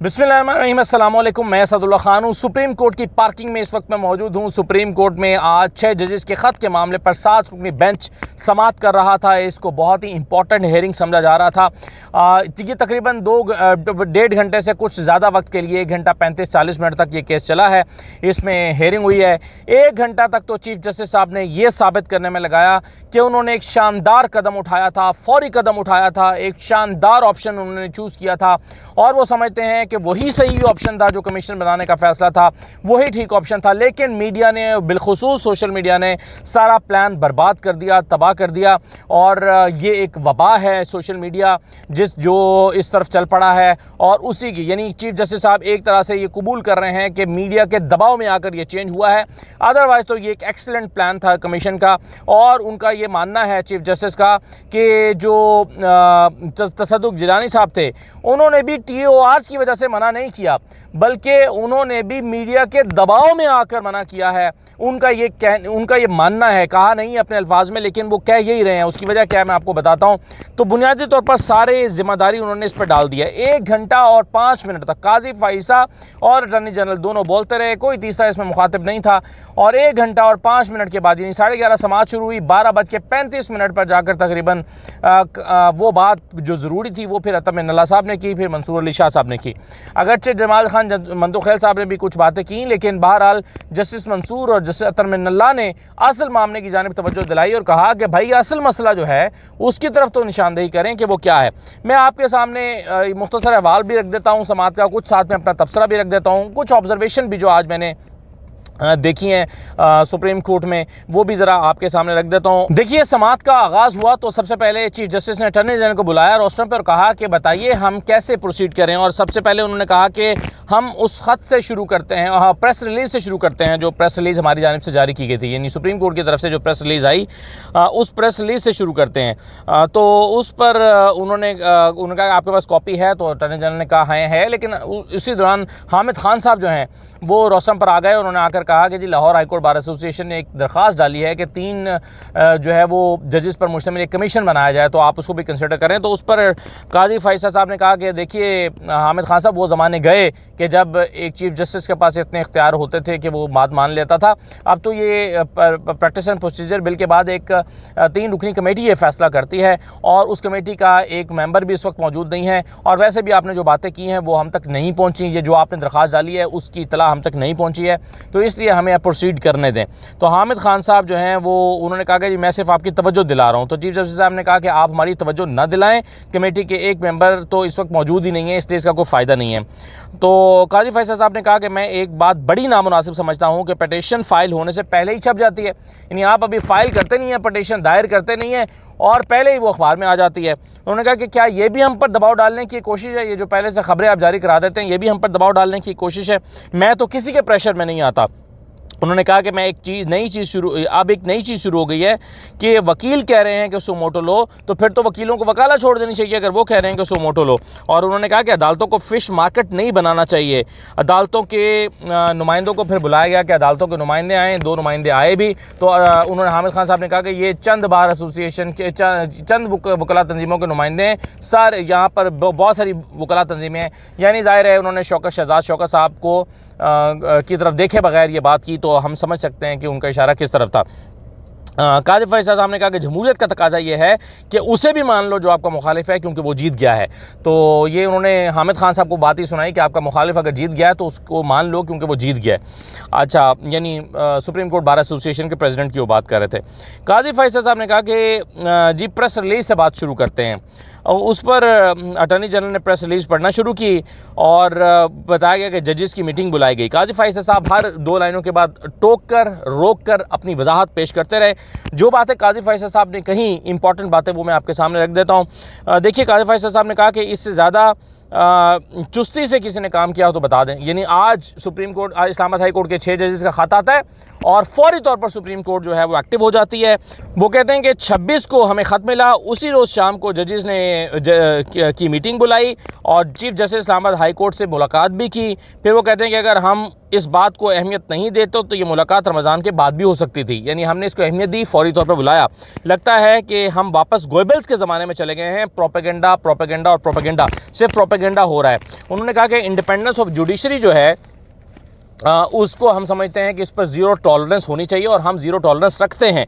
बिस्मिल्लाहिर्रहमानिर्रहीम, अस्सलाम वालेकुम। मैं असदुल्ला खान हूँ। सुप्रीम कोर्ट की पार्किंग में इस वक्त मैं मौजूद हूँ। सुप्रीम कोर्ट में आज 6 जजेस के ख़त के मामले पर 7 रुकनी बेंच समाअत कर रहा था। इसको बहुत ही इंपॉर्टेंट हेयरिंग समझा जा रहा था। ये तकरीबन 1.5 घंटे से कुछ ज़्यादा वक्त के लिए 1 घंटा 35-40 मिनट तक ये केस चला है। इसमें हेयरिंग हुई है। 1 घंटा तक तो चीफ जस्टिस साहब ने ये साबित करने में लगाया कि उन्होंने एक शानदार कदम उठाया था, फौरी कदम उठाया था, एक शानदार ऑप्शन उन्होंने चूज़ किया था और वो समझते हैं कि वही सही ऑप्शन था। जो कमीशन बनाने का फैसला था वही ठीक ऑप्शन था। लेकिन मीडिया ने, बिलखुसूस सोशल मीडिया ने सारा प्लान बर्बाद कर दिया, तबाह कर दिया। और ये एक वबा है सोशल मीडिया जो इस तरफ चल पड़ा है और उसी की, यानी चीफ जस्टिस साहब एक तरह से ये कबूल कर रहे हैं कि मीडिया के दबाव में आकर ये चेंज हुआ है। अदरवाइज़ तो ये एक एक्सीलेंट प्लान था कमीशन का। और उनका ये मानना है चीफ जस्टिस का कि जो तसद्दुक़ जिलानी साहब थे उन्होंने भी TORs की वजह से मना नहीं किया, बल्कि उन्होंने भी मीडिया के दबाव में आकर मना किया है। उनका ये मानना है, कहा नहीं अपने अल्फाज में, लेकिन वो कह यही रहे हैं। उसकी वजह क्या है मैं आपको बताता हूँ। तो बुनियादी तौर पर सारे जिम्मेदारी उन्होंने इस पर डाल दिया। 1 घंटा और 5 मिनट तक काजी फाइसा और अटॉर्नी जनरल दोनों बोलते रहे, कोई तीसरा इसमें मुखातिब नहीं था। और 1 घंटा और 5 मिनट के बाद, यानी 11:30 समाअत शुरू हुई, 12:35 पर जाकर तकरीबन वो बात जो ज़रूरी थी वो फिर अतम नल्ला साहब ने की, फिर मंसूर अली शाह साहब ने की। अगरचे जमाल खान मंदोखैल साहब ने भी कुछ बातें की, लेकिन बहरहाल जस्टिस मंसूर और जस्टिस अतम नल्ला ने असल मामले की जानिब तवज्जो दिलाई और कहा कि भाई असल मसला जो है उसकी तरफ तो निशानदेही करें कि वो क्या है। मैं आपके सामने मुख्तसर अहवाल भी रख देता हूँ समाअत का, कुछ साथ में अपना तबसरा भी रख देता हूँ, कुछ ऑब्जर्वेशन भी जो आज मैंने देखी हैं सुप्रीम कोर्ट में, वो भी ज़रा आपके सामने रख देता हूँ। देखिए, समाअत का आगाज़ हुआ तो सबसे पहले चीफ जस्टिस ने अटॉर्नी जनरल को बुलाया रोस्टर पर और कहा कि बताइए हम कैसे प्रोसीड करें। और सबसे पहले उन्होंने कहा कि हम उस ख़त से शुरू करते हैं, प्रेस रिलीज़ से शुरू करते हैं, जो प्रेस रिलीज़ हमारी जानिब से जारी की गई थी, यानी सुप्रीम कोर्ट की तरफ से जो प्रेस रिलीज़ आई उस प्रेस रिलीज़ से शुरू करते हैं। तो उस पर उन्होंने कहा आपके पास कॉपी है, तो अटॉर्नी जनरल ने कहा है। लेकिन उसी दौरान हामिद खान साहब जो हैं वो रोस्टर पर आ गए। उन्होंने आकर कहा कि जी Lahore high court bar association ने एक दरख्वास्त डाली है कि 3 जो है वो जजेस पर मुश्तमिल एक कमीशन बनाया जाए, तो आप उसको भी कंसिडर करें। तो उस पर काजी फाइसा साहब ने कहा कि देखिए हामिद खान साहब, वो ज़माने गए कि जब एक चीफ जस्टिस के पास इतने इख्तियार होते थे कि वो बात मान लेता था। अब तो ये प्रैक्टिस एंड प्रोसीजर बिल के बाद एक 3 रुकनी कमेटी ये फैसला करती है और उस कमेटी का एक मेंबर भी इस वक्त मौजूद नहीं है। और वैसे भी आपने जो बातें की हैं वो हम तक नहीं पहुँची, ये जो आपने दरख्वास्त डाली है उसकी इतला हम तक नहीं पहुँची है, तो इसलिए हमें प्रोसीड करने दें। तो हामिद खान साहब जो हैं वो उन्होंने कहा कि जी मैं सिर्फ आपकी तवज्जो दिला रहा हूँ। तो चीफ जस्टिस साहब ने कहा कि आप हमारी तवज्जो न दिलाएं, कमेटी के एक मेंबर तो इस वक्त मौजूद ही नहीं है, इसलिए इसका कोई फ़ायदा नहीं है। तो काजी फैसल साहब ने कहा कि मैं एक बात बड़ी नामुनासिब समझता हूँ कि पटिशन फाइल होने से पहले ही छप जाती है, यानी आप अभी फाइल करते नहीं हैं, पटिशन दायर करते नहीं हैं और पहले ही वो अखबार में आ जाती है। उन्होंने कहा कि क्या ये भी हम पर दबाव डालने की कोशिश है, ये जो पहले से खबरें आप जारी करा देते हैं ये भी हम पर दबाव डालने की कोशिश है? मैं तो किसी के प्रेशर में नहीं आता। उन्होंने कहा कि मैं एक नई चीज़ शुरू हो गई है कि वकील कह रहे हैं कि सुमोटो लो, तो फिर तो वकीलों को वकालत छोड़ देनी चाहिए अगर वो कह रहे हैं कि सुमोटो लो। और उन्होंने कहा कि अदालतों को फ़िश मार्केट नहीं बनाना चाहिए। अदालतों के नुमाइंदों को फिर बुलाया गया कि अदालतों के नुमाइंदे आए, 2 नुमाइंदे आए भी। तो उन्होंने हामिद खान साहब ने कहा कि ये चंद बार एसोसिएशन के चंद वकला तंजीमों के नुमाइंदे हैं सर, यहाँ पर बहुत सारी वकला तंजीमें हैं। यानी ज़ाहिर है उन्होंने शहजाद शौकत साहब को की तरफ देखे बगैर ये बात की, तो हम समझ सकते हैं कि उनका इशारा किस तरफ था। काजी फैसल साहब ने कहा कि जमहूरियत का तकाजा ये है कि उसे भी मान लो जो आपका मुखालिफ है, क्योंकि वो जीत गया है। तो ये उन्होंने हामिद खान साहब को बात ही सुनाई कि आपका मुखालिफ अगर जीत गया है तो उसको मान लो क्योंकि वो जीत गया है। अच्छा, यानी सुप्रीम कोर्ट बार एसोसिएशन के प्रेसिडेंट की वो बात कर रहे थे। काजी फैसल साहब ने कहा कि जी प्रेस रिलीज़ से बात शुरू करते हैं। उस पर अटॉर्नी जनरल ने प्रेस रिलीज़ पढ़ना शुरू की और बताया गया कि जजेस की मीटिंग बुलाई गई। काजी फैसल साहब हर 2 लाइनों के बाद रोक कर अपनी वजाहत पेश करते रहे। जो बातें काजी फैसल साहब ने कही, इंपॉर्टेंट बातें, वो मैं आपके सामने रख देता हूँ। देखिए, काजी फैसल साहब ने कहा कि इससे ज़्यादा चुस्ती से किसी ने काम किया हो तो बता दें। यानी आज सुप्रीम कोर्ट, आज इस्लामाबाद हाई कोर्ट के 6 जजेस का ख़त आता है और फौरी तौर पर सुप्रीम कोर्ट जो है वो एक्टिव हो जाती है। वो कहते हैं कि 26 को हमें ख़त मिला, उसी रोज़ शाम को जजेस ने की मीटिंग बुलाई और chief justice Islamabad high court से मुलाकात भी की। फिर वो कहते हैं कि अगर हम इस बात को अहमियत नहीं देते तो ये मुलाकात रमज़ान के बाद भी हो सकती थी। यानी हमने इसको अहमियत दी, फौरी तौर पर बुलाया। लगता है कि हम वापस गोएबल्स के ज़माने में चले गए हैं। प्रोपेगेंडा प्रोपेगेंडा और प्रोपेगेंडा, सिर्फ प्रोपेगेंडा हो रहा है। उन्होंने कहा कि इंडिपेंडेंस ऑफ जुडिशरी जो है उसको हम समझते हैं कि इस पर ज़ीरो टॉलरेंस होनी चाहिए और हम ज़ीरो टॉलरेंस रखते हैं,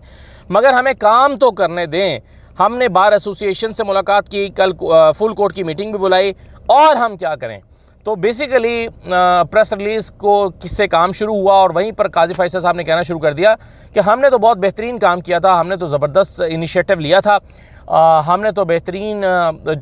मगर हमें काम तो करने दें। हमने बार एसोसिएशन से मुलाकात की, कल फुल कोर्ट की मीटिंग भी बुलाई, और हम क्या करें। तो बेसिकली प्रेस रिलीज़ को किससे काम शुरू हुआ और वहीं पर काजी फैसल साहब ने कहना शुरू कर दिया कि हमने तो बहुत बेहतरीन काम किया था, हमने तो ज़बरदस्त इनिशिएटिव लिया था, हमने तो बेहतरीन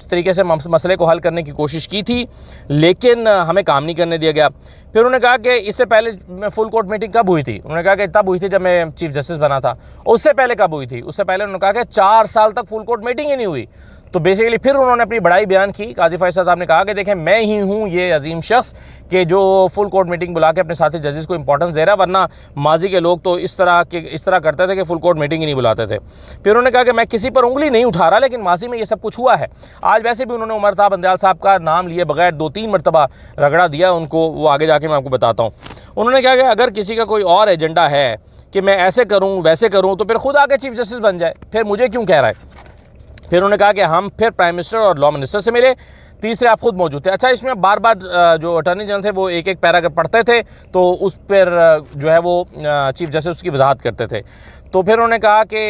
तरीके से मसले को हल करने की कोशिश की थी, लेकिन हमें काम नहीं करने दिया गया। फिर उन्होंने कहा कि इससे पहले फुल कोर्ट मीटिंग कब हुई थी। उन्होंने कहा कि तब हुई थी जब मैं चीफ जस्टिस बना था। उससे पहले कब हुई थी? उससे पहले उन्होंने कहा कि 4 साल तक फुल कोर्ट मीटिंग ही नहीं हुई। तो बेसिकली फिर उन्होंने अपनी बड़ाई बयान की। काजी फैसल साहब ने कहा कि देखें, मैं ही हूँ ये अजीम शख्स कि जो फुल कोर्ट मीटिंग बुला के अपने साथी जजेस को इंपॉर्टेंस दे रहा है, वरना माजी के लोग तो इस तरह करते थे कि फुल कोर्ट मीटिंग ही नहीं बुलाते थे। फिर उन्होंने कहा कि मैं किसी पर उंगली नहीं उठा रहा, लेकिन माजी में ये सब कुछ हुआ है। आज वैसे भी उन्होंने उमर ताब बंदयाल साहब का नाम लिए बगैर 2-3 मरतबा रगड़ा दिया उनको, वो आगे जाके मैं आपको बताता हूँ। उन्होंने कहा कि अगर किसी का कोई और एजेंडा है कि मैं ऐसे करूँ वैसे करूँ, तो फिर खुद आके चीफ जस्टिस बन जाए, फिर मुझे क्यों कह रहा है। फिर उन्होंने कहा कि हम फिर प्राइम मिनिस्टर और लॉ मिनिस्टर से मिले। तीसरे, आप खुद मौजूद थे। अच्छा, इसमें बार बार जो अटॉर्नी जनरल थे वो एक एक पैरा पढ़ते थे, तो उस पर जो है वो चीफ जस्टिस उसकी वजाहत करते थे। तो फिर उन्होंने कहा कि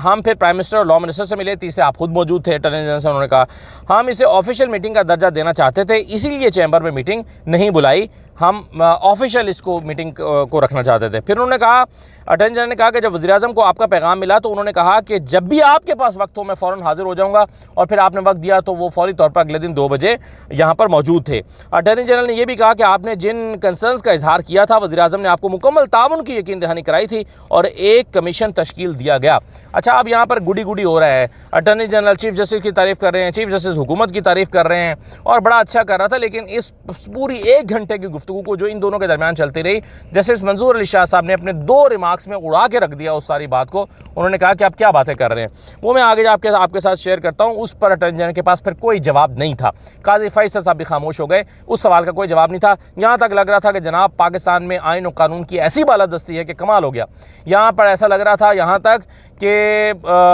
हम फिर प्राइम मिनिस्टर और लॉ मिनिस्टर से मिले। तीसरे, आप खुद मौजूद थे अटॉर्नी जनरल से। उन्होंने कहा हम इसे ऑफिशियल मीटिंग का दर्जा देना चाहते थे, इसीलिए चैम्बर में मीटिंग नहीं बुलाई, हम ऑफिशियल इसको मीटिंग को रखना चाहते थे। फिर उन्होंने कहा, अटॉर्नी जनरल ने कहा कि जब वज़ीर-ए-आज़म को आपका पैगाम मिला तो उन्होंने कहा कि जब भी आपके पास वक्त हो मैं फ़ौरन हाजिर हो जाऊंगा, और फिर आपने वक्त दिया तो वो फौरी तौर पर अगले दिन 2 बजे यहाँ पर मौजूद थे। अटॉर्नी जनरल ने यह भी कहा कि आपने जिन कंसर्न्स का इजहार किया था, वज़ीर-ए-आज़म ने आपको मुकम्मल ताउन की यकीन दहानी कराई थी और एक कमीशन तश्कील दिया गया। अच्छा, अब यहाँ पर गुडी गुडी हो रहा है। अटॉर्नी जनरल चीफ जस्टिस की तारीफ़ कर रहे हैं, चीफ जस्टिस हुकूमत की तारीफ़ कर रहे हैं और बड़ा अच्छा कर रहा था, लेकिन इस पूरी 1 घंटे की गुफ्तगू को जो इन दोनों के दरमियान चलती रही, जस्टिस मंजूर अली शाह साहब ने अपने 2 रिमार्क्स में उड़ा के रख दिया उस सारी बात को। उन्होंने कहा कि आप क्या बातें कर रहे हैं, वो मैं आगे आपके साथ शेयर करता हूँ। उस पर अटॉर्नी जनरल के पास फिर कोई जवाब नहीं था। काजी फैसल साहब भी खामोश हो गए, उस सवाल का कोई जवाब नहीं था। यहाँ तक लग रहा था कि जनाब पाकिस्तान में आइन और कानून की ऐसी बालादस्ती है कि कमाल हो गया। यहाँ पर ऐसा लग रहा था यहाँ तक कि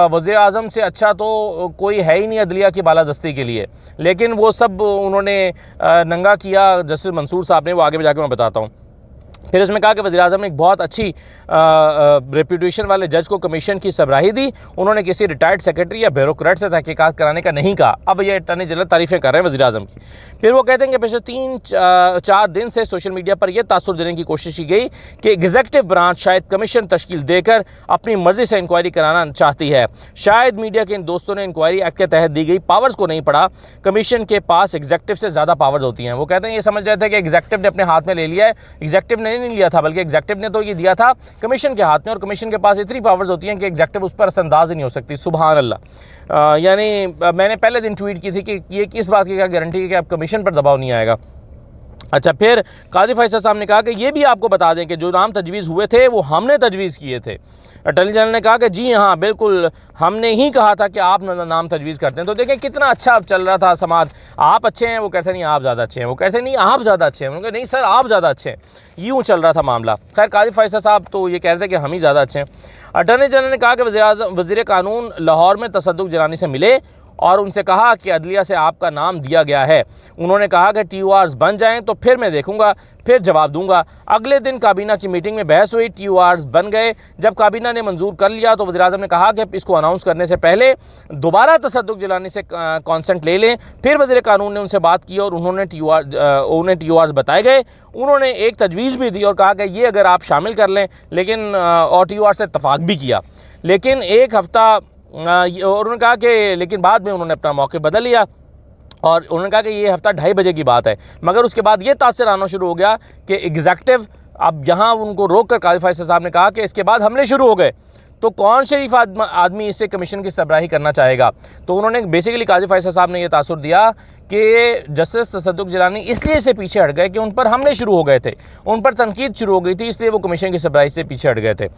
वज़ीर-ए-आज़म से अच्छा तो कोई है ही नहीं अदलिया की बालादस्ती के लिए, लेकिन वो सब उन्होंने नंगा किया जस्टिस मंसूर साहब ने, वो आगे जाके मैं बताता हूँ। फिर उसमें कहा कि वज़ीर-ए-आज़म ने एक बहुत अच्छी रेपुटेशन वाले जज को कमीशन की सरबराही दी, उन्होंने किसी रिटायर्ड सेक्रेटरी या ब्यूरोक्रेट से तहकीकात कराने का नहीं कहा। अब ये अटॉर्नी जनरल तारीफ़ें कर रहे हैं वज़ीर-ए-आज़म की। फिर वो कहते हैं कि पिछले 3-4 दिन से सोशल मीडिया पर यह तासुर देने की कोशिश की गई कि एग्जीक्यूटिव ब्रांच शायद कमीशन तश्कील देकर अपनी मर्जी से इंक्वायरी कराना चाहती है। शायद मीडिया के इन दोस्तों ने इंक्वायरी एक्ट के तहत दी गई पावर्स को नहीं पढ़ा। कमीशन के पास एग्जीक्यूटिव से ज़्यादा पावर्स होती हैं। वो कहते हैं ये समझ रहे थे कि एग्जीक्यूटिव ने अपने हाथ में ले लिया है। एग्जीक्यूटिव ने नहीं लिया था, बल्कि एग्जीक्यूटिव ने तो ये दिया था कमीशन के हाथ में, और कमीशन के पास इतनी पावर्स होती हैं कि एग्जीक्यूटिव उस पर असरअंदाज ही नहीं हो सकती। सुभान अल्लाह। यानी मैंने पहले दिन ट्वीट की थी कि ये किस बात की क्या गारंटी है कि अब कमीशन पर दबाव नहीं आएगा। अच्छा, फिर काजी फैसल साहब ने कहा कि ये भी आपको बता दें कि जो नाम तजवीज़ हुए थे वो हमने तजवीज़ किए थे। अटॉर्नी जनरल ने कहा कि जी हाँ बिल्कुल, हमने ही कहा था कि आप नाम तजवीज़ करते हैं। तो देखें कितना अच्छा चल रहा था समाज। आप अच्छे हैं, वो कहते नहीं आप ज़्यादा अच्छे हैं, वो कहते नहीं आप ज़्यादा अच्छे हैं, उन्होंने नहीं सर आप ज़्यादा अच्छे हैं। यूँ चल रहा था मामला। खैर, काजी फैसल साहब तो ये कह रहे थे कि हम ही ज़्यादा अच्छे हैं। अटॉर्नी जनरल ने कहा कि वज़ीर कानून लाहौर में तसद्दुक़ जलानी से मिले और उनसे कहा कि अदलिया से आपका नाम दिया गया है। उन्होंने कहा कि TORs बन जाएं तो फिर मैं देखूंगा, फिर जवाब दूंगा। अगले दिन काबीना की मीटिंग में बहस हुई, TORs बन गए। जब काबीना ने मंजूर कर लिया तो वज़ीर-ए-आज़म ने कहा कि इसको अनाउंस करने से पहले दोबारा तसद्दुक़ जलाने से कॉन्सेंट ले लें। फिर वज़ीर कानून ने उनसे बात की और उन्हें TORs बताए गए। उन्होंने एक तजवीज़ भी दी और कहा कि ये अगर आप शामिल कर लें, लेकिन और TOR से इत्तफाक भी किया। लेकिन एक हफ़्ता और उन्होंने कहा कि लेकिन बाद में उन्होंने अपना मौक़िफ़ बदल लिया और उन्होंने कहा कि ये हफ़्ता 2:30 बजे की बात है। मगर उसके बाद ये तासर आना शुरू हो गया कि एग्जीक्यूटिव, अब यहाँ उनको रोक कर काजी फैसल साहब ने कहा कि इसके बाद हमले शुरू हो गए, तो कौन शरीफ आदमी इससे कमीशन की सरबराही करना चाहेगा। तो उन्होंने बेसिकली काजी फैसल साहब ने यह तासुर दिया कि जस्टिस तसद्दुक़ जिलानी इसलिए से पीछे हट गए कि उन पर हमले शुरू हो गए थे, उन पर तनकीद शुरू हो गई थी, इसलिए वो कमीशन की सरबराही से पीछे हट गए थे।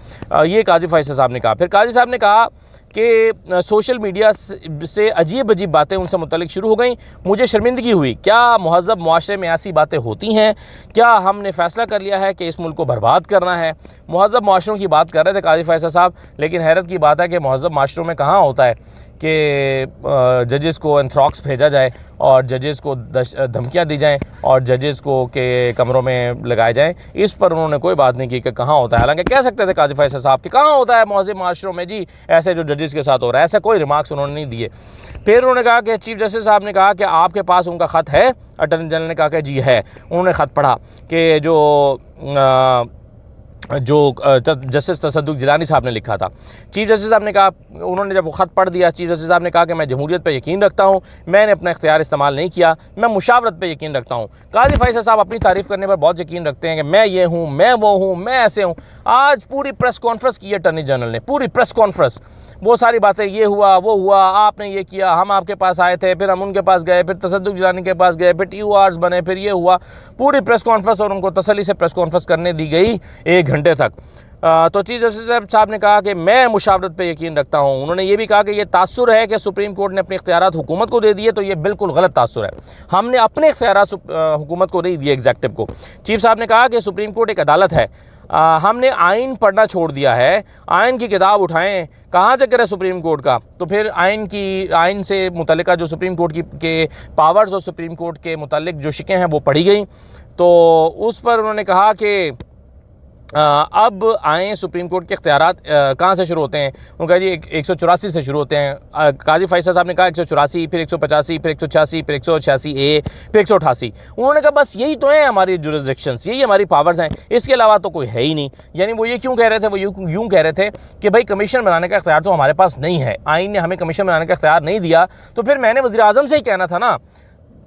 ये काजी फैसल साहब ने कहा। फिर काजी साहब ने कहा कि सोशल मीडिया से अजीब अजीब बातें उनसे मुतल्लिक शुरू हो गई। मुझे शर्मिंदगी हुई। क्या महज़ब मुआशरे में ऐसी बातें होती हैं? क्या हमने फ़ैसला कर लिया है कि इस मुल्क को बर्बाद करना है? महज़ब मुआशरों की बात कर रहे थे काजी फैसल साहब, लेकिन हैरत की बात है कि महज़ब मुआशरों में कहाँ होता है कि जजेस को एंथ्रॉक्स भेजा जाए और जजेस को धमकियाँ दी जाएँ और जजेस को के कमरों में लगाए जाएँ। इस पर उन्होंने कोई बात नहीं की कि कहाँ होता है। हालांकि कह सकते थे काजी फैसल साहब कि कहाँ होता है महज़ब मुआशरों में जी ऐसे जो जजेस के साथ हो रहा है। ऐसा कोई रिमार्क्स उन्होंने नहीं दिए। फिर उन्होंने कहा कि चीफ जस्टिस साहब ने कहा कि आपके पास उनका ख़त है? अटॉर्नी जनरल ने कहा कि जी है। उन्होंने ख़त पढ़ा कि जो जस्टिस तसद्दुक़ जिलानी साहब ने लिखा था। चीफ जस्टिस साहब ने कहा, उन्होंने जब वो ख़त पढ़ दिया, चीफ जस्टिस साहब ने कहा कि मैं जमहूरियत पे यकीन रखता हूँ, मैंने अपना इख्तियार इस्तेमाल नहीं किया, मैं मुशावरत पे यकीन रखता हूँ। काजी फैसल साहब अपनी तारीफ़ करने पर बहुत यकीन रखते हैं कि मैं ये हूँ, मैं वो हूँ, मैं ऐसे हूँ। आज पूरी प्रेस कॉन्फ्रेंस की अटॉर्नी जनरल ने, पूरी प्रेस कॉन्फ्रेंस, वो सारी बातें, ये हुआ वो हुआ, आपने ये किया, हम आपके पास आए थे, फिर हम उनके पास गए, फिर तसद्दुक़ जिलानी के पास गए, फिर TORs बने, फिर ये हुआ, पूरी प्रेस कॉन्फ्रेंस, और उनको तसल्ली से प्रेस कॉन्फ्रेंस करने दी गई 1 घंटे तक। तो चीफ जस्टिस साहब ने कहा कि मैं मुशावरत पे यकीन रखता हूँ। उन्होंने ये भी कहा कि ये तासुर है कि सुप्रीम कोर्ट ने अपने इख्तियारात हुकूमत को दे दिए, तो ये बिल्कुल गलत तासुर है। हमने अपने इख्तियारात हुकूमत को नहीं दिए, एग्जेक्टिव को। चीफ साहब ने कहा कि सुप्रीम कोर्ट एक अदालत है, हमने आइन पढ़ना छोड़ दिया है। आइन की किताब उठाएं, कहाँ से करें सुप्रीम कोर्ट का? तो फिर आइन से मुतल्लिका जो सुप्रीम कोर्ट के पावर्स और सुप्रीम कोर्ट के मुतल्लिक जो शिकें हैं वो पढ़ी गई। तो उस पर उन्होंने कहा कि अब आएँ सुप्रीम कोर्ट के इख्तियारात कहाँ से शुरू होते हैं? उनका जी 184 से शुरू होते हैं। काजी फैसल साहब ने कहा 184, फिर 185, फिर 186, फिर 186A, फिर 188। उन्होंने कहा बस यही तो हैं हमारी जुरिसडिक्शंस, यही हमारी पावर्स हैं, इसके अलावा तो कोई है ही नहीं। यानी वो ये क्यों कह रहे थे? वो यूँ कह रहे थे कि भाई कमीशन बनाने का इख्तियार तो हमारे पास नहीं है, आइन ने हमें कमीशन बनाने का इख्तियार नहीं दिया, तो फिर मैंने वज़ीर आज़म से ही कहना था ना।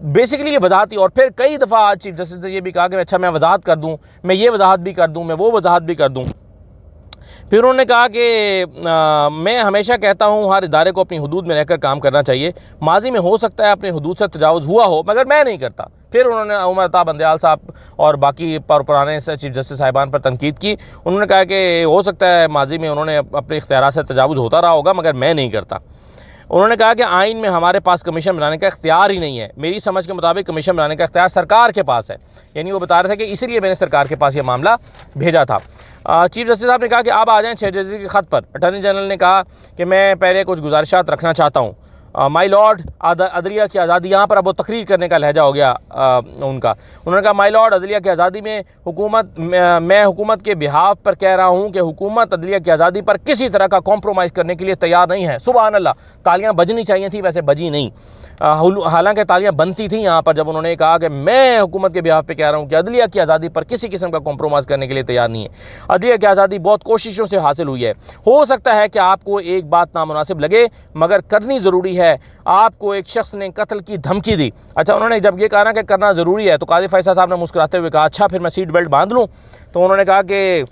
बेसिकली ये वजाहत थी। और फिर कई दफ़ा आज चीफ जस्टिस ने ये भी कहा कि अच्छा मैं वजाहत कर दूं, मैं ये वजाहत भी कर दूं, मैं वो वजाहत भी कर दूं। फिर उन्होंने कहा कि मैं हमेशा कहता हूं हर इदारे को अपनी हुदूद में रहकर काम करना चाहिए। माजी में हो सकता है अपने हुदूद से तजावुज़ हुआ हो, मगर मैं नहीं करता। फिर उन्होंने उमर अता बंदयाल साहब और बाकी पुराने चीफ जस्टिस साहिबान पर तनकीद की। उन्होंने कहा कि हो सकता है माजी में उन्होंने अपने इख्तियारात से तजावुज़ होता रहा होगा, मगर मैं नहीं करता। उन्होंने कहा कि आइन में हमारे पास कमीशन बनाने का इख्तियार ही नहीं है। मेरी समझ के मुताबिक कमीशन बनाने का इख्तियार सरकार के पास है। यानी वो बता रहे थे कि इसीलिए मैंने सरकार के पास ये मामला भेजा था। चीफ जस्टिस साहब ने कहा कि आप आ जाएं 6 जजेस के ख़त पर। अटॉर्नी जनरल ने कहा कि मैं पहले कुछ गुजारिशात रखना चाहता हूँ। माई लॉर्ड, अदलिया की आज़ादी, यहाँ पर अब वो तकरीर करने का लहजा हो गया उनका। उन्होंने कहा माई लॉर्ड, अदलिया की आज़ादी में मैं हुकूमत के बिहाफ पर कह रहा हूँ कि हुकूमत अदलिया की आज़ादी पर किसी तरह का कॉम्प्रोमाइज़ करने के लिए तैयार नहीं है। सुबहान अल्लाह, तालियाँ बजनी चाहिए थी, वैसे बजी नहीं। हालांकि तालियां बनती थी यहाँ पर जब उन्होंने कहा कि मैं हुकूमत के बिहाफ पे कह रहा हूँ कि अदलिया की आज़ादी पर किसी किस्म का कॉम्प्रोमाइज़ करने के लिए तैयार नहीं है। अदलिया की आज़ादी बहुत कोशिशों से हासिल हुई है। हो सकता है कि आपको एक बात नामुनासिब लगे, मगर करनी ज़रूरी है। आपको एक शख्स ने कत्ल की धमकी दी। अच्छा, उन्होंने जब ये कहा ना कि करना ज़रूरी है, तो काजी फैसल साहब ने मुस्कुराते हुए कहा अच्छा फिर मैं सीट बेल्ट बांध लूँ? तो उन्होंने कहा कि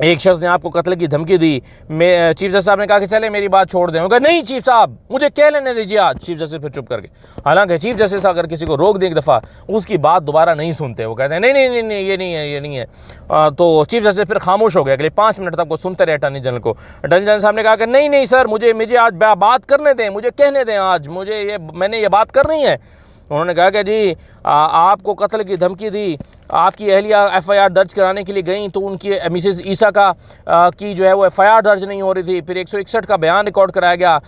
एक शख्स ने आपको कत्ल की धमकी दी। चीफ जस्टिस साहब ने कहा कि चले मेरी बात छोड़ दें। उन्होंने कहा नहीं चीफ साहब, मुझे कह लेने दीजिए आज। चीफ जस्टिस फिर चुप करके। हालांकि चीफ जस्टिस अगर किसी को रोक दें एक दफ़ा, उसकी बात दोबारा नहीं सुनते। वो कहते हैं नहीं नहीं नहीं नहीं ये नहीं है, ये नहीं है। तो चीफ जस्टिस फिर खामोश हो गया। अगले 5 मिनट तक वो सुनते रहे अटॉर्नी जनरल को। अटॉर्नी जनरल साहब ने कहा कि नहीं नहीं सर, मुझे आज बात करने दें, मुझे कहने दें, आज मैंने ये बात करनी है। उन्होंने कहा कि जी आपको कत्ल की धमकी दी, आपकी अहलिया FIR दर्ज कराने के लिए गई तो उनकी मिसेस ईसा की जो है वो FIR दर्ज नहीं हो रही थी। फिर 161 का बयान रिकॉर्ड कराया गया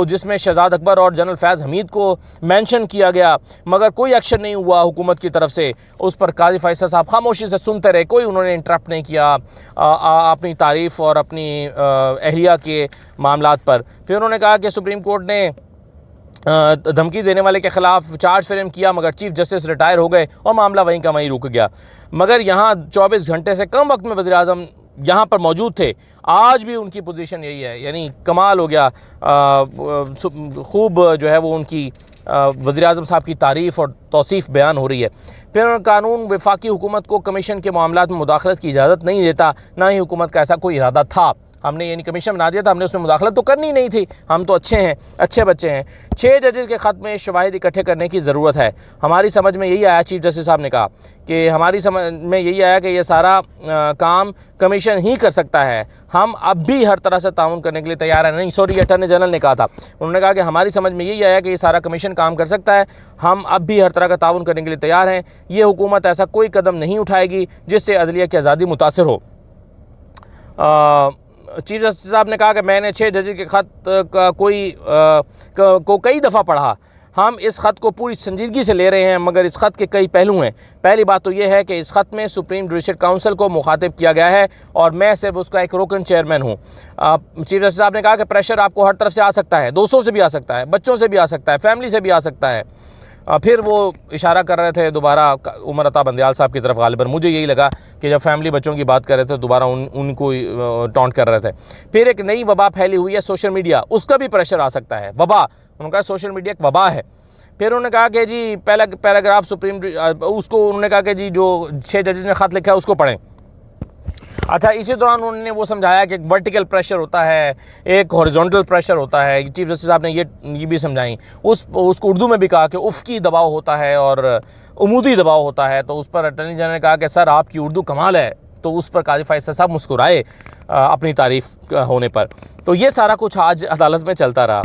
जिसमें शहजाद अकबर और जनरल फैज़ हमीद को मेंशन किया गया, मगर कोई एक्शन नहीं हुआ हुकूमत की तरफ से। उस पर काजी फैसल साहब खामोशी से सुनते रहे, कोई उन्होंने इंटरप्ट नहीं किया अपनी तारीफ़ और अपनी अहलिया के मामलात पर। फिर उन्होंने कहा कि सुप्रीम कोर्ट ने धमकी देने वाले के ख़िलाफ़ चार्ज फ्रेम किया, मगर चीफ जस्टिस रिटायर हो गए और मामला वहीं का वहीं रुक गया। मगर यहाँ 24 घंटे से कम वक्त में वज़ीर आज़म यहाँ पर मौजूद थे। आज भी उनकी पोजीशन यही है। यानी कमाल हो गया। खूब जो है वो उनकी वज़ीर आज़म साहब की तारीफ़ और तौसीफ़ बयान हो रही है। फिर कानून वफाकी हुकूमत को कमीशन के मामलात में मुदाखलत की इजाज़त नहीं देता, ना ही हुकूमत का ऐसा कोई इरादा था। हमने यानी कमीशन बना दिया था, हमने उसमें मुदाखलत तो करनी नहीं थी, हम तो अच्छे हैं, अच्छे बच्चे हैं। 6 जजेस के ख़त में शवाहिद इकट्ठे करने की ज़रूरत है। हमारी समझ में यही आया, चीफ जस्टिस साहब ने कहा कि हमारी समझ में यही आया कि ये सारा काम कमीशन ही कर सकता है, हम अब भी हर तरह से ताउन करने के लिए तैयार हैं। नहीं सॉरी, अटॉर्नी जनरल ने कहा था, उन्होंने कहा कि हमारी समझ में यही आया कि ये सारा कमीशन काम कर सकता है, हम अब भी हर तरह का ताउन करने के लिए तैयार हैं। ये हुकूमत ऐसा कोई कदम नहीं उठाएगी जिससे अदलिया की आज़ादी मुतासर हो। चीफ जस्टिस साहब ने कहा कि मैंने 6 जजेस के ख़त को कई दफ़ा पढ़ा, हम इस ख़त को पूरी संजीदगी से ले रहे हैं, मगर इस ख़त के कई पहलू हैं। पहली बात तो यह है कि इस ख़त में सुप्रीम जुडिशल काउंसिल को मुखातिब किया गया है और मैं सिर्फ उसका एक रोकन चेयरमैन हूँ। चीफ जस्टिस साहब ने कहा कि प्रेशर आपको हर तरफ से आ सकता है, दोस्तों से भी आ सकता है, बच्चों से भी आ सकता है, फैमिली से भी आ सकता है। फिर वो इशारा कर रहे थे दोबारा उमर अता बंदयाल साहब की तरफ, गालिबन मुझे यही लगा कि जब फैमिली बच्चों की बात कर रहे थे दोबारा उनको टॉन्ट कर रहे थे। फिर एक नई वबा फैली हुई है सोशल मीडिया, उसका भी प्रेशर आ सकता है। वबा, उन्होंने कहा सोशल मीडिया एक वबा है। फिर उन्होंने कहा कि जी पहला पैराग्राफ सुप्रीम उसको उन्होंने कहा कि जी जो 6 जजेस ने ख़त लिखा है उसको पढ़ें। अच्छा, इसी दौरान उन्होंने वो समझाया कि एक वर्टिकल प्रेशर होता है, एक हॉरिजॉन्टल प्रेशर होता है। चीफ जस्टिस साहब ने ये भी समझाई। उसको उर्दू में भी कहा कि उफ़की दबाव होता है और उमूदी दबाव होता है। तो उस पर अटॉर्नी जनरल ने कहा कि सर आपकी उर्दू कमाल है। तो उस पर काजी फैसल साहब मुस्कुराए अपनी तारीफ़ होने पर। तो ये सारा कुछ आज अदालत में चलता रहा।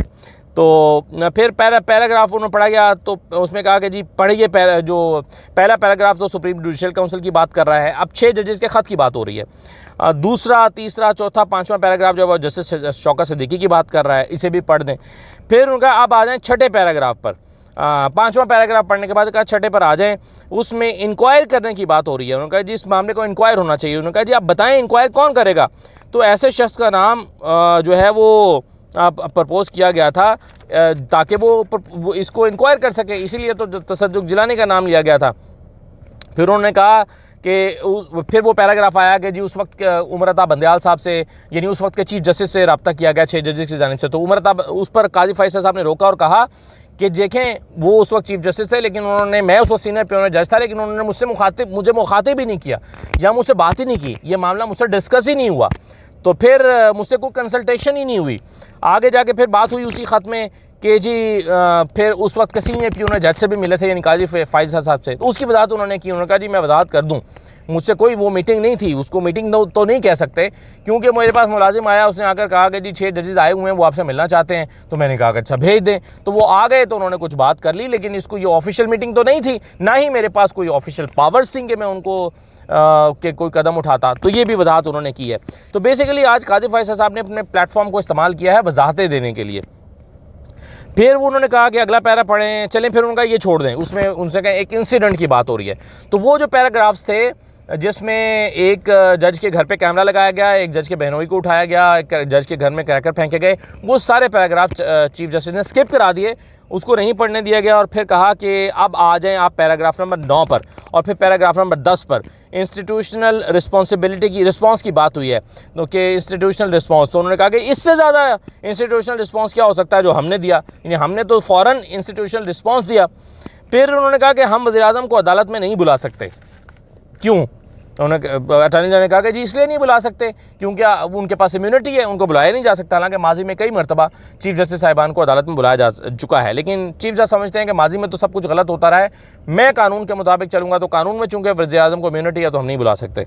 तो फिर पैराग्राफ उन्होंने पढ़ा गया, तो उसमें कहा कि जी पढ़िए, जो पहला पैराग्राफ तो सुप्रीम जुडिशल काउंसिल की बात कर रहा है, अब 6 जजेस के ख़त की बात हो रही है। दूसरा, तीसरा, चौथा, 5वां पैराग्राफ जो है जस्टिस शौकत सिद्दीकी की बात कर रहा है, इसे भी पढ़ दें। फिर उनका अब आ जाएँ 6ठे पैराग्राफ पर। 5वां पैराग्राफ पढ़ने के बाद कहा 6ठे पर आ जाएँ, उसमें इंक्वायर करने की बात हो रही है। उन्होंने कहा जिस मामले को इंक्वायर होना चाहिए, उन्होंने कहा जी आप बताएं इंक्वायर कौन करेगा। तो ऐसे शख्स का नाम जो है वो प्रपोज़ किया गया था ताकि वो इसको इंक्वायर कर सके, इसीलिए तो तसद्दुक जिलानी का नाम लिया गया था। फिर उन्होंने कहा कि फिर वो पैराग्राफ आया कि जी उस वक्त उमर अता बंदयाल साहब से, यानी उस वक्त के चीफ जस्टिस से रब्ता किया गया 6 जजेस की जानिब से। तो उमर अता, उस पर काजी फैसल साहब ने रोका और कहा कि देखें वो उस वक्त चीफ जस्टिस थे, लेकिन उन्होंने, मैं उस वक्त सीनियर प्योनर जज था, लेकिन उन्होंने मुझे मुखातिब ही नहीं किया या मुझसे बात ही नहीं की, ये मामला मुझसे डिस्कस ही नहीं हुआ। तो फिर मुझसे कोई कंसल्टेशन ही नहीं हुई। आगे जाके फिर बात हुई उसी ख़त में कि जी फिर उस वक्त के सीनियर प्यूनर जज से भी मिले थे, यानी काजी फैसल साहब से। तो उसकी वजाहत उन्होंने की। उन्होंने कहा जी मैं वजाहत कर दूं, मुझसे कोई वो मीटिंग नहीं थी, उसको मीटिंग तो नहीं कह सकते, क्योंकि मेरे पास मुलाजिम आया, उसने आकर कहा कि जी 6 जजेस आए हुए हैं, वो आपसे मिलना चाहते हैं। तो मैंने कहा कि अच्छा भेज दें। तो वो आ गए, तो उन्होंने कुछ बात कर ली, लेकिन इसको ये ऑफिशियल मीटिंग तो नहीं थी, ना ही मेरे पास कोई ऑफिशियल पावर्स थी कि मैं उनको के कोई कदम उठाता। तो ये भी वजाहत उन्होंने की है। तो बेसिकली आज काजी फैसल साहब ने अपने प्लेटफॉर्म को इस्तेमाल किया है वजाहतें देने के लिए। फिर वो उन्होंने कहा कि अगला पैरा पढ़ें, चलें, फिर उनका ये छोड़ दें, उसमें उनसे कहें एक इंसिडेंट की बात हो रही है। तो वो जो पैराग्राफ्स थे जिसमें एक जज के घर पे कैमरा लगाया गया, एक जज के बहनोई को उठाया गया, एक जज के घर में क्रैकर फेंके गए, वो सारे पैराग्राफ चीफ जस्टिस ने स्किप करा दिए, उसको नहीं पढ़ने दिया गया। और फिर कहा कि अब आ जाएं आप पैराग्राफ नंबर 9 पर और फिर पैराग्राफ नंबर 10 पर इंस्टीट्यूशनल रिस्पॉन्सिबिलिटी की रिस्पांस की बात हुई है। तो कि इंस्टीट्यूशनल रिस्पांस, तो उन्होंने कहा कि इससे ज़्यादा इंस्टीट्यूशनल रिस्पांस क्या हो सकता है जो हमने दिया, यानी हमने तो फ़ौरन इंस्टीट्यूशनल रिस्पांस दिया। फिर उन्होंने कहा कि हम वज़ीर-ए-आज़म को अदालत में नहीं बुला सकते। क्यों? उन्होंने, अटॉर्नी जनरल ने कहा कि जी इसलिए नहीं बुला सकते क्योंकि उनके पास इम्यूनिटी है, उनको बुलाया नहीं जा सकता। हालांकि माजी में कई मरतबा चीफ जस्टिस साहिबान को अदालत में बुलाया जा चुका है, लेकिन चीफ जस्टिस समझते हैं कि माजी में तो सब कुछ गलत होता रहा है, मैं कानून के मुताबिक चलूँगा, तो कानून में चूँकि वज़ीर-ए-आज़म को इम्यूनिटी है तो हम नहीं बुला सकते।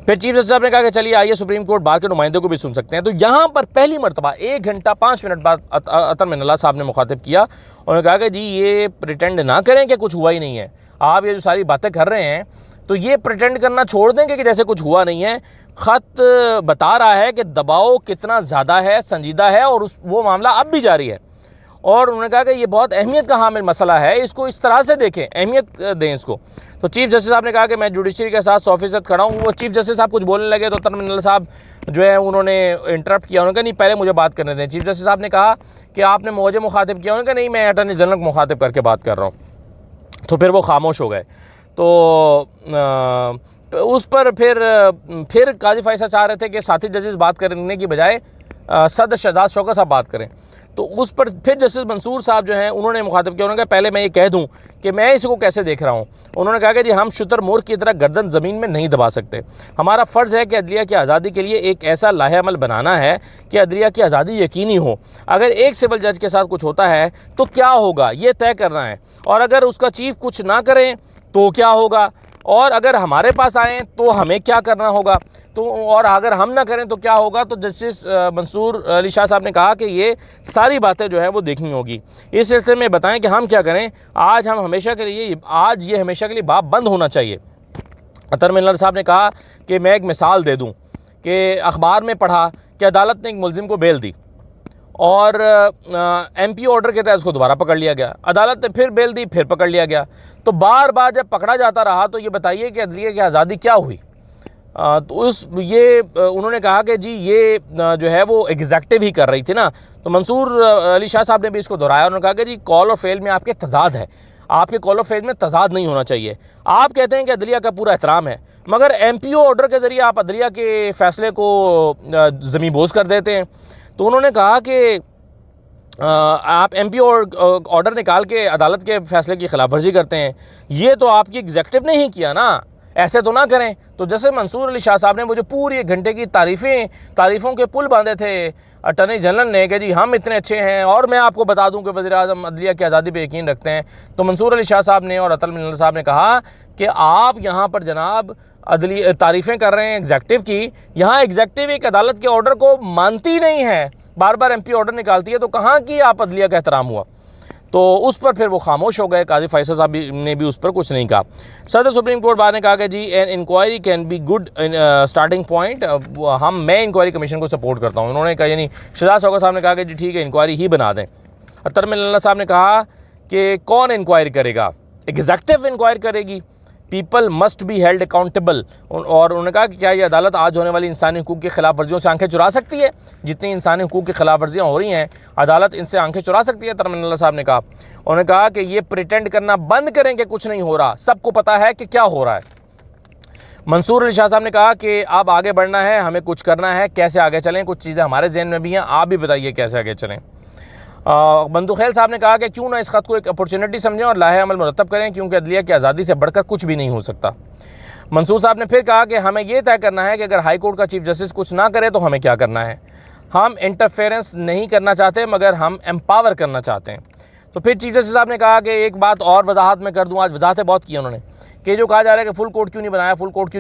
फिर चीफ जस्टिस साहब ने कहा कि चलिए आइए सुप्रीम कोर्ट बार के नुमाइंदे को भी सुन सकते हैं। तो यहाँ पर पहली मरतबा 1 घंटा 5 मिनट बाद अतर मिनल्ला साहब ने मुखातिब किया। उन्होंने कहा कि जी ये प्रिटेंड ना करें कि कुछ हुआ ही नहीं है, आप ये जो सारी बातें कर रहे हैं तो ये प्रिटेंड करना छोड़ दें कि जैसे कुछ हुआ नहीं है। ख़त बता रहा है कि दबाव कितना ज़्यादा है, संजीदा है, और वो मामला अब भी जारी है। और उन्होंने कहा कि ये बहुत अहमियत का हामिल मसला है, इसको इस तरह से देखें, अहमियत दें इसको। तो चीफ जस्टिस साहब ने कहा कि मैं जुडिशरी के साथ 100% खड़ा हूँ। वो चीफ जस्टिस साहब कुछ बोलने लगे तो अतर मिनल्ला साहब जो है उन्होंने इंटरप्ट किया। उन्होंने कहा नहीं पहले मुझे बात करने दें। चीफ जस्टिस साहब ने कहा कि आपने मुझे मुखातिब किया। उन्होंने कहा नहीं, मैं अटॉर्नी जनरल को मुखातिब करके बात कर रहा हूँ। तो फिर वो खामोश हो गए। तो उस पर फिर काजी फैसल चाह रहे थे कि साथी जजेस बात करने की बजाय सदर शहजाद शौकत साहब बात करें। तो उस पर फिर जस्टिस मंसूर साहब जो हैं उन्होंने मुखातिब किया, उन्होंने कहा पहले मैं ये कह दूं कि मैं इसको कैसे देख रहा हूं। उन्होंने कहा कि जी हम शुतुरमुर्ग की तरह गर्दन ज़मीन में नहीं दबा सकते। हमारा फ़र्ज़ है कि अदलिया की आज़ादी के लिए एक ऐसा लाहेअमल बनाना है कि अदलिया की आज़ादी यकीनी हो। अगर एक सिविल जज के साथ कुछ होता है तो क्या होगा ये तय करना है, और अगर उसका चीफ कुछ ना करें तो क्या होगा, और अगर हमारे पास आएँ तो हमें क्या करना होगा, तो और अगर हम ना करें तो क्या होगा। तो जस्टिस मंसूर अली शाह साहब ने कहा कि ये सारी बातें जो है वो देखनी होगी। इस सिलसिले में बताएं कि हम क्या करें। आज हमेशा के लिए बाब बंद होना चाहिए। अतर मिल्लर साहब ने कहा कि मैं एक मिसाल दे दूं कि अखबार में पढ़ा कि अदालत ने एक मुलजिम को बेल दी और MP ऑर्डर के तहत उसको दोबारा पकड़ लिया गया। अदालत ने फिर बेल दी, फिर पकड़ लिया गया। तो बार बार जब पकड़ा जाता रहा तो ये बताइए कि अदलिया की आज़ादी क्या हुई। तो उन्होंने कहा कि जी ये जो है वो एग्जेक्टिव ही कर रही थी ना। तो मंसूर अली शाह साहब ने भी इसको दोहराया। उन्होंने कहा कि जी कॉल और फेल में आपके तजाद है, आपके कॉल और फेल में तजाद नहीं होना चाहिए। आप कहते हैं कि अदलिया का पूरा एहतराम है, मगर MPO ऑर्डर के ज़रिए आप अदलिया के फ़ैसले को ज़मींबोज़ कर देते हैं। तो उन्होंने कहा कि आप MPO ऑर्डर निकाल के अदालत के फ़ैसले की खिलाफ वर्जी करते हैं, ये तो आपकी एग्जेक्टिव ने ही किया ना, ऐसे तो ना करें। तो जैसे मंसूर अली शाह साहब ने वो जो पूरी 1 घंटे की तारीफ़ों के पुल बांधे थे अटॉर्नी जनरल ने कि जी हम इतने अच्छे हैं और मैं आपको बता दूं कि वज़ीर-ए-आज़म अदलिया की आज़ादी पे यकीन रखते हैं, तो मंसूर अली शाह साहब ने और अतर मिल्लर साहब ने कहा कि आप यहाँ पर जनाब तारीफ़ें कर रहे हैं एग्जेक्टिव की, यहाँ एग्जेक्टिव एक अदालत के ऑर्डर को मानती नहीं है, बार बार MP ऑर्डर निकालती है, तो कहाँ की आप अदलिया का एहतराम हुआ। तो उस पर फिर वो खामोश हो गए। काजी फैसल साहब ने भी उस पर कुछ नहीं कहा। सदर सुप्रीम कोर्ट बार ने कहा कि जी an inquiry can be good starting point. मैं इंक्वायरी कमीशन को सपोर्ट करता हूँ। उन्होंने कहा यानी शहजाद शौकत साहब ने कहा कि जी ठीक है इंक्वायरी ही बना दें। अतर मिल्लर साहब ने कहा कि कौन इंक्वायरी करेगा, एग्जेक्टिव इंक्वायरी करेगी, people must be held accountable. और उन्होंने कहा कि क्या ये अदालत आज होने वाली इंसानी हुकूक की खिलाफ वर्जियों से आंखें चुरा सकती है। जितनी इंसानी हुकूक की खिलाफ वर्जियाँ हो रही हैं अदालत इनसे आंखें चुरा सकती है। तरमिल्ला साहब ने कहा, उन्होंने कहा कि ये प्रिटेंड करना बंद करें कि कुछ नहीं हो रहा, सबको पता है कि क्या हो रहा है। मंसूर अली शाह साहब ने कहा कि अब आगे बढ़ना है, हमें कुछ करना है, कैसे आगे चलें, कुछ चीज़ें हमारे जहन में भी हैं, आप भी बताइए कैसे आगे चलें। बंदुखैल साहब ने कहा कि क्यों ना इस खत को एक अपॉर्चुनिटी समझें और लाहे अमल मुरतब करें, क्योंकि अदलिया की आज़ादी से बढ़कर कुछ भी नहीं हो सकता। मंसूर साहब ने फिर कहा कि हमें यह तय करना है कि अगर हाई कोर्ट का चीफ जस्टिस कुछ ना करे तो हमें क्या करना है। हम इंटरफेरेंस नहीं करना चाहते मगर हम एम्पावर करना चाहते हैं। तो फिर चीफ जस्टिस साहब ने कहा कि एक बात और वजाहत में कर दूँ, आज वजाहतें बहुत की उन्होंने, कि जो कहा जा रहा है कि फुल कोर्ट क्यों नहीं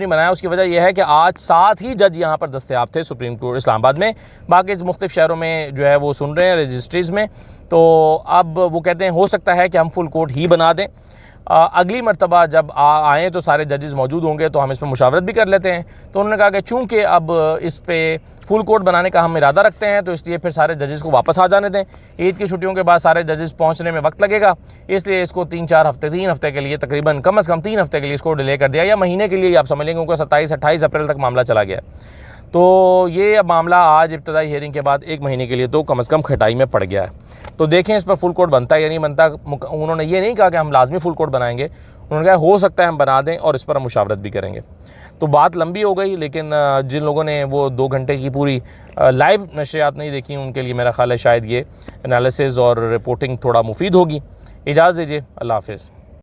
बनाया, उसकी वजह यह है कि आज 7 ही जज यहाँ पर दस्तयाब थे सुप्रीम कोर्ट इस्लामाबाद में, बाकी मुख्तलिफ शहरों में जो है वो सुन रहे हैं रजिस्ट्रीज़ में। तो अब वो कहते हैं हो सकता है कि हम फुल कोर्ट ही बना दें। अगली मरतबा जब आएँ तो सारे जजेस मौजूद होंगे तो हम इस पर मुशावरत भी कर लेते हैं। तो उन्होंने कहा कि चूँकि अब इस पर फुल कोर्ट बनाने का हम इरादा रखते हैं तो इसलिए फिर सारे जजेस को वापस आ जाने दें। ईद की छुट्टियों के बाद सारे जजेस पहुंचने में वक्त लगेगा, इसलिए इसको 3 हफ्ते के लिए तकरीबन कम से कम 3 हफ्ते के लिए इसको डिले कर दिया, या महीने के लिए आप समझ लेंगे, क्योंकि 27-28 अप्रैल तक मामला चला गया। तो ये अब मामला आज इब्तदाई हियरिंग के बाद 1 महीने के लिए तो कम से कम खटाई में पड़ गया है। तो देखें इस पर फुल कोर्ट बनता है या नहीं बनता। उन्होंने ये नहीं कहा कि हम लाजमी फुल कोर्ट बनाएंगे, उन्होंने कहा हो सकता है हम बना दें और इस पर हम मुशावरत भी करेंगे। तो बात लंबी हो गई, लेकिन जिन लोगों ने वो 2 घंटे की पूरी लाइव नशरियात नहीं देखी उनके लिए मेरा ख्याल है शायद ये एनालिसिस और रिपोर्टिंग थोड़ा मुफीद होगी। इजाज़त दीजिए, अल्लाह हाफ़िज़।